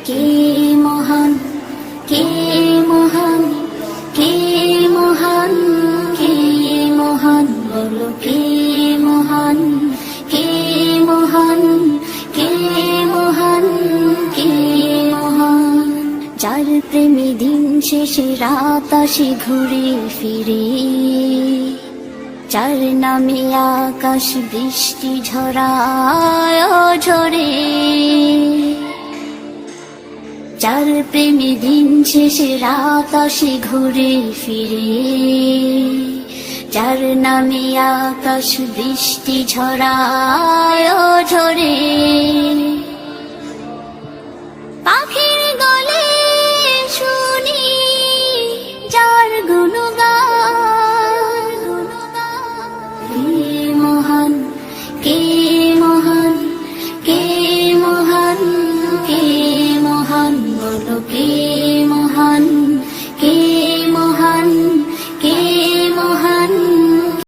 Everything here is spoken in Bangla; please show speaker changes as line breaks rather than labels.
কে মহান, কে মহান, কে মহান, কে মহান, বলো কে মহান, কে মহান, কে মহান, কে মহান। যার প্রেমে দিন শেষে রাত আসে ঘুরে ফিরে, যার নামে আকাশ বৃষ্টি ঝরায় ঝরে, যার প্রেমে দিন শেষে রাত আসে ঘুরে ফিরে, যার নামে আকাশ বৃষ্টি ঝরায়